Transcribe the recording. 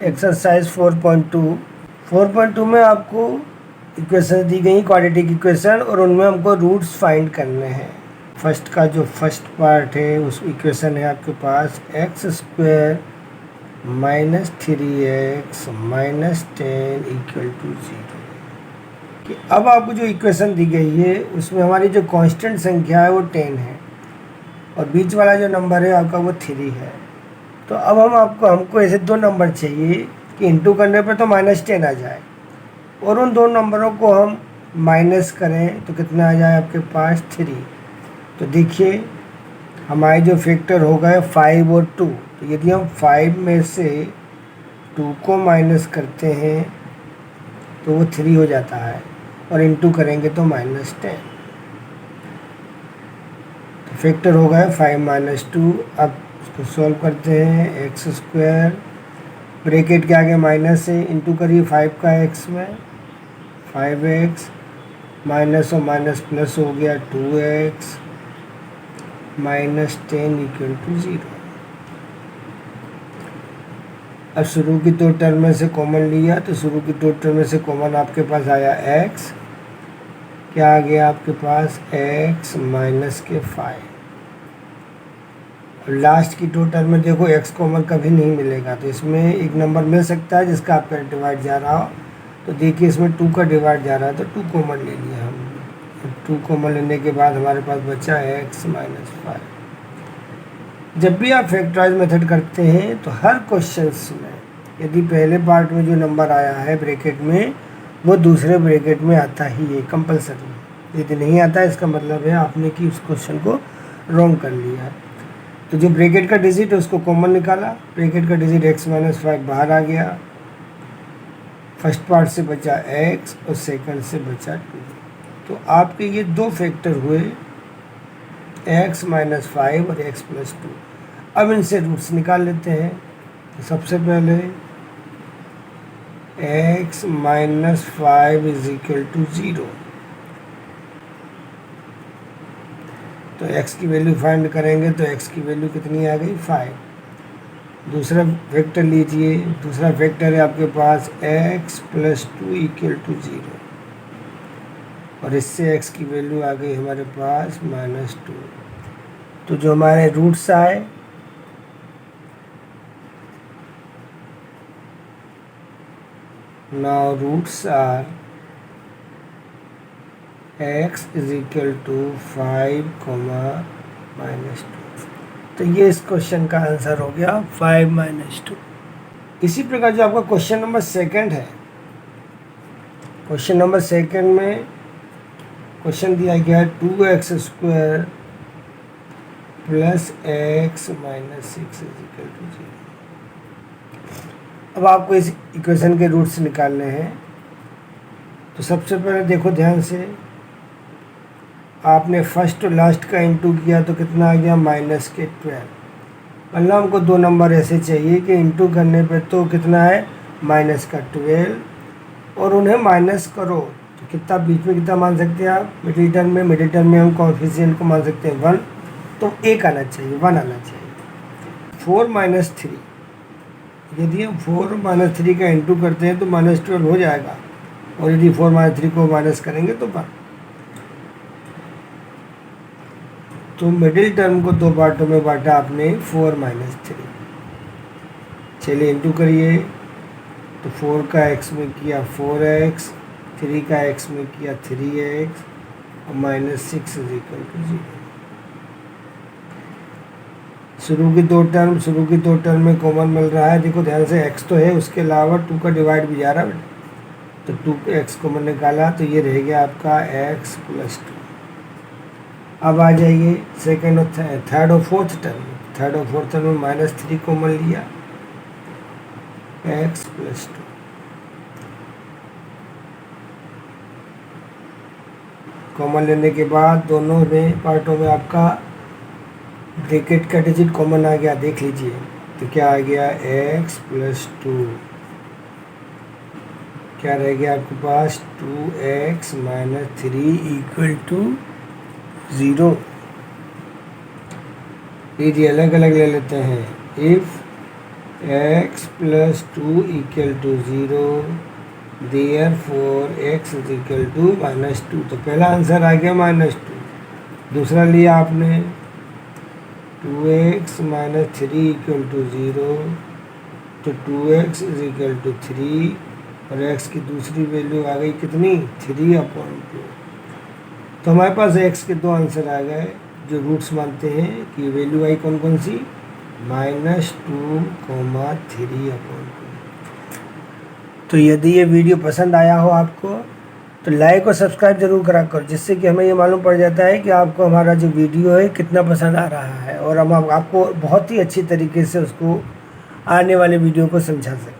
Exercise 4.2 में आपको equation दी गई क्वाड्रेटिक इक्वेशन और उनमें हमको रूट्स फाइंड करने हैं। फर्स्ट का जो फर्स्ट पार्ट है उस इक्वेशन है आपके पास x² minus 3x minus 10 equal to 0। कि अब आपको जो इक्वेशन दी गई है उसमें हमारी जो कांस्टेंट संख्या है वो 10 है और बीच वाला जो नंबर है आपका वो 3 है। तो अब हमको ऐसे दो नंबर चाहिए कि इंटू करने पर तो -10 आ जाए और उन दो नंबरों को हम माइनस करें तो कितना आ जाए आपके पास 3। तो देखिए हमारे जो फैक्टर हो गए 5 और 2, तो यदि हम 5 में से 2 को माइनस करते हैं तो वो 3 हो जाता है और इंटू करेंगे तो -10। तो फैक्टर हो गए 5 - 2। अब इसको सॉल्व करते हैं। x² ब्रैकेट के आगे माइनस है, इंटू करिए 5 का x में 5x माइनस और माइनस प्लस हो गया 2x -10 इक्वल टू 0। अब शुरू की दो टर्म में से कॉमन लिया तो शुरू की दो टर्म में से कॉमन आपके पास आया x, क्या आ गया आपके पास x माइनस के 5। और लास्ट की दो टर्म में देखो x कॉमन कभी नहीं मिलेगा, तो इसमें एक नंबर मिल सकता है जिसका आपका डिवाइड जा रहा हो। तो देखिए इसमें 2 का डिवाइड जा रहा है तो 2 कॉमन ले लिया हम। 2 कॉमन लेने के बाद हमारे पास बचा है x माइनस 5। जब भी आप फैक्टराइज मेथड करते हैं तो हर क्वेश्चंस में यदि पहले पार्ट में जो नंबर आया है ब्रैकेट में वो दूसरे ब्रैकेट में आता ही है कंपलसरी। यदि नहीं आता इसका मतलब है आपने कि उस क्वेश्चन को रॉन्ग कर लिया। तो जो ब्रैकेट का डिजिट है उसको कॉमन निकाला, ब्रैकेट का डिजिट x माइनस 5 बाहर आ गया। फर्स्ट पार्ट से बचा x और सेकंड से बचा 2। तो आपके ये दो फैक्टर हुए x माइनस 5 और x प्लस 2। अब इनसे रूट्स निकाल लेते हैं। तो सबसे पहले x minus 5 is equal to 0। तो x की वैल्यू फाइंड करेंगे तो x की वैल्यू कितनी आ गई 5। दूसरा वेक्टर लीजिए, दूसरा वेक्टर है आपके पास x प्लस 2 इक्वल टू 0 और इससे x की वैल्यू आ गई हमारे पास -2। तो जो हमारे रूट्स आए now roots are x is equal to 5, -2। तो ये इस क्वेश्चन का आंसर हो गया 5 - 2। इसी प्रकार जो आपका क्वेश्चन नंबर सेकंड है, क्वेश्चन नंबर सेकंड में क्वेश्चन दिया गया है 2x² plus x minus 6 is equal to 0। अब आपको इस इक्वेशन के रूट्स निकालने हैं। तो सबसे पहले देखो ध्यान से, आपने फर्स्ट और लास्ट का इंटू किया तो कितना आ गया -12। मतलब हमको दो नंबर ऐसे चाहिए कि इंटू करने पे तो कितना है -12 और उन्हें माइनस करो तो कितना बीच में कितना मान सकते हैं आप मिडिल टर्म में हम कोएफिशिएंट को मान सकते हैं 1। तो 1 आना चाहिए, 1 आना चाहिए। 4 - 3, यदि हम 4 - 3 का इंटू करते हैं तो -12 हो जाएगा और यदि 4 - 3 को माइनस करेंगे तो 1। तो मिडिल टर्म को दो पार्टों में बांटा आपने 4 - 3। चलिए इंटू करिए तो 4 का x में किया 4x, 3 का x में किया 3x और -6 इज इक्वल टू 0। शुरू की दो टर्म में कॉमन मिल रहा है। देखो ध्यान से x तो है, उसके अलावा 2 का डिवाइड भी जा रहा है तो 2x कॉमन निकाला तो ये रह गया आपका x प्लस 2। अब आ जाइए सेकंड और थर्ड और फोर्थ टर्म में -3 कॉमन लिया x प्लस 2। कॉमन लेने के बाद दोनों में पार्टों में आपका ब्रैकेट का डिजिट कॉमन आ गया, देख लीजिए। तो क्या आ गया x प्लस 2, क्या रह गया आपके पास 2x माइनस 3 इक्वल टू 0। ये अलग अलग ले लेते हैं। If x plus 2 equal to 0, therefore x is equal to -2। तो पहला आंसर आ गया -2। दूसरा लिया आपने 2x - 3 इक्वल टू 0, तो 2x इज इक्वल टू 3 और x की दूसरी वैल्यू आ गई कितनी 3/2। तो हमारे पास x के दो आंसर आ गए जो रूट्स मानते हैं कि वैल्यू आई कौन कौन सी -2, 3/2। तो यदि ये वीडियो पसंद आया हो आपको तो लाइक और सब्सक्राइब जरूर करा करो, जिससे कि हमें ये मालूम पड़ जाता है कि आपको हमारा जो वीडियो है कितना पसंद आ रहा है और हम आपको बहुत ही अच्छी तरीके से उसको आने वाले वीडियो को समझा सकें।